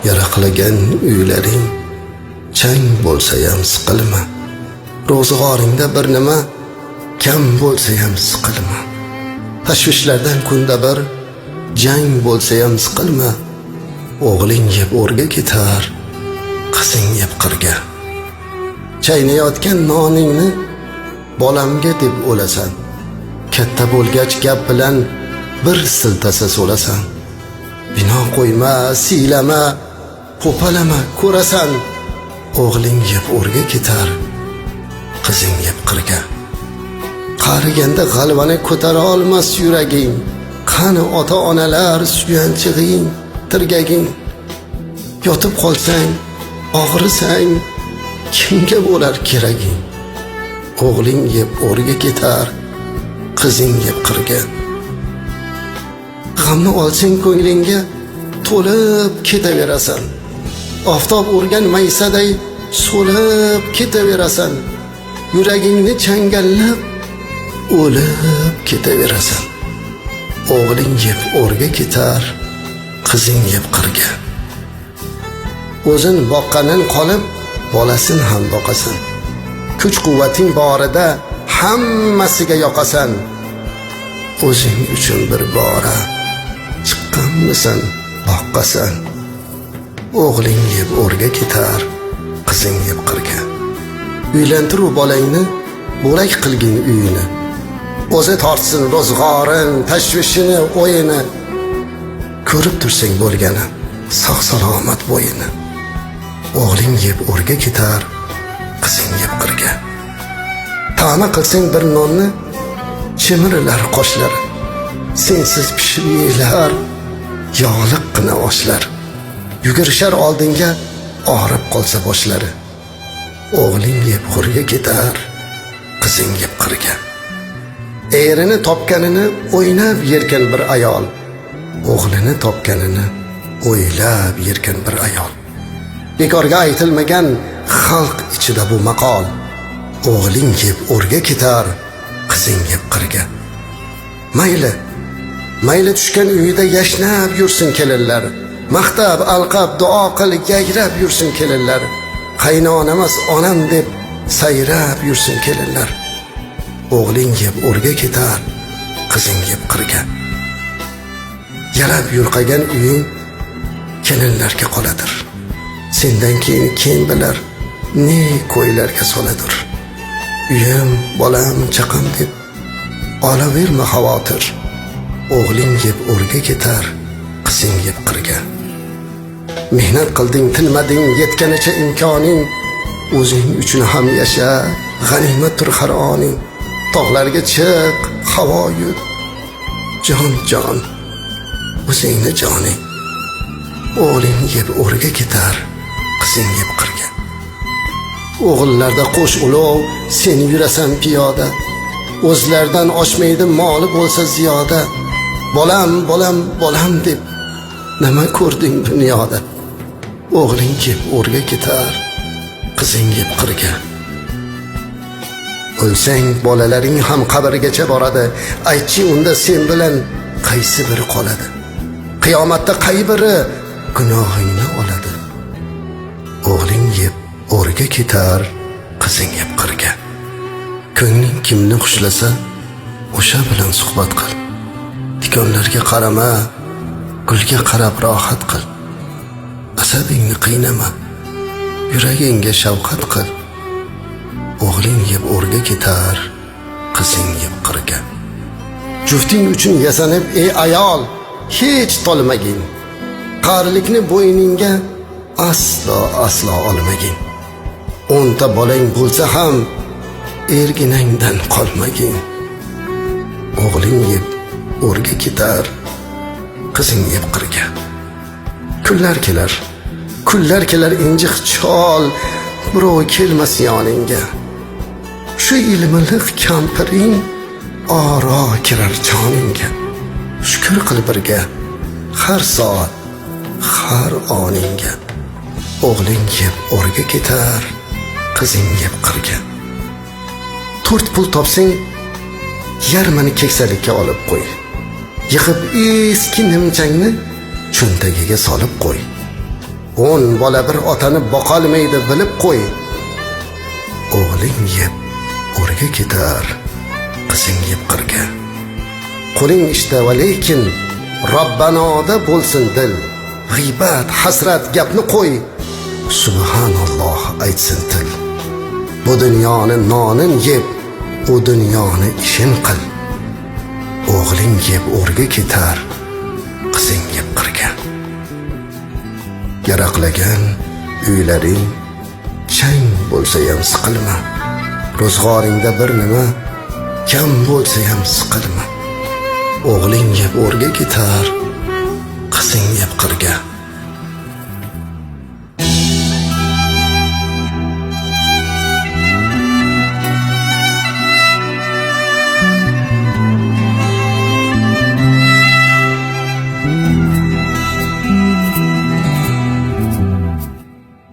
yaraqlagan uylaring chang bo'lsa ham siqilma. Ro'zg'oringda bir nima kam bo'lsa ham siqilma. Tashvishlardan kunda bir jang bo'lsa ham siqilma. O'g'ling yeb o'rga ketar, qizing yeb qirga. Chaynayotgan noningni bolamga deb o'lasan. Katta bo'lgach gap bilan bir siltasa so'lasan. Bino qo'yma, siylama, qo'palama, ko'rasan. O'g'ling yeb o'rga ketar, qizing yeb qirga. Qariganda g'alvani ko'tara olmas yuraging. Qani ota-onalar suyanchig'ing, tirgaging. Yotib qolsang, og'risang, kimga bo'lar keraging? O'g'ling yeb o'rga ketar, qizing yeb qirga. G'amni olsang ko'nglingga to'lib ketaverasan. Oftob urgan maysaday so'lib ketaverasan. Yuragingni changallab o'lib ketaverasan. O'g'ling yeb o'rga ketar, qizing yeb qirga. O'zin boqqanin qolib, bolasin ham boqasan. Kuch-quvvating borida hammasiga yoqasan. O'zing uchun bir bora chiqqanmisan, boqqasan. O'g'ling yeb o'rga ketar, qizing yeb qirga. Uylantiruv bolangni, bo'lak qilgin uyini. O'zi tortsin ro'zg'orin, tashvishini, o'yini. Ko'rib tursang bo'lgani, sog' salomat bo'yini. O'g'ling yeb o'rga ketar, qizing yeb qirga. Ta'ma qilsang bir nonni, chimirilar qoshlari. Sensiz pishib yeylar, yog'liqqina oshlar. Yugurishar oldinga, og'rib qolsa boshlari. O'g'ling yeb o'rga ketar, qizing yeb qirga. Erini topganini o'ynab yerkan bir ayol. O'g'lini topganini o'ylab yerkan bir ayol. Bekorga aytilmagan xalq ichida bu maqol. O'g'ling yeb o'rga ketar, qizing yeb qirga. Mayli tushgan uyida yashnab yursin kelinlar. Maqtab, alqab, duo qil, yayrab yursin kelinlar. Qaynonamas onam deb sayrab yursin kelinlar. O'g'ling yeb o'rga ketar, qizing yeb qirga. Yarab yurqagan uying kelinlarga qoladir. Sendan keyin kim bilar, ne ko'ylarga soladir. Uyim, bolam, chaqam deb olaverma xavotir. O'g'ling yeb o'rga ketar, qizing yeb qirga. Mehnat qilding, tinmading, yetganicha imkoning. O'zing uchun ham yasha, g'animatdir har oning. Tog'larga chiq, havo yut. Jon, o'zingni joning. O'g'ling yeb o'rga ketar, qizing yeb qirga. O'g'illarda qo'sh ulov, sen yurasan piyoda. O'zlardan oshmaydi moli bo'lsa ziyoda. Bolam deb nima ko'rding dunyoda? O'g'ling yeb o'rga ketar, qizing yeb qirga. O'lsang bolalaring ham qabrgacha boradi. Aytchi unda sen bilan qaysi biri qoladi? Qiyomatda qay biri gunohingni oladi? O'g'ling yeb o'rga ketar, qizing yeb qirga. Ko'ngling kimni xushlasa, o'sha bilan suhbat qil. Tikonlarga qarama, gulga qarab rohat qil. Asabingni qiynama, yuragingga shafqat qil. O'g'ling yeb o'rga ketar, qizing yeb qirga. Jufting uchun yasanib, ey ayol, hech tolmagin. Qarilikni bo'yningga aslo olmagin. 10 ta bolang bo'lsa ham erginangdan qolmagin. O'g'ling yeb o'rga ketar, qizing yeb qirga. Kunlar kelar injiq chol, birov kelmas yoningga. Shu ilmliq kampiring oro kirar joningga. Shukr qil birga, har soat, har oningga. O'g'ling yeb o'rga ketar, qizing yeb qirga. 4 pul topsang, yarmini keksalikka olib qo'y. Yig'ib eski nimchangni cho'ntagiga solib qo'y. 10 bola bir otani boqolmaydi bilib qo'y. O'g'ling yeb o'rga ketar, qizing yeb qirga. Qo'ling ishda va lekin Robbanoda bo'lsin dil. G'iybat, hasrat gapni qo'y, subhanalloh aytsin til. Bu dunyoni nonin yeb, u dunyoni ishin qil. O'g'ling yeb o'rga ketar, qizing yeb qirga. Yaraqlagan uylaring chang bo'lsa ham siqilma. Ro'zg'oringda bir nima kam bo'lsa ham siqilma. O'g'ling yeb o'rga ketar, qizing yeb qirga.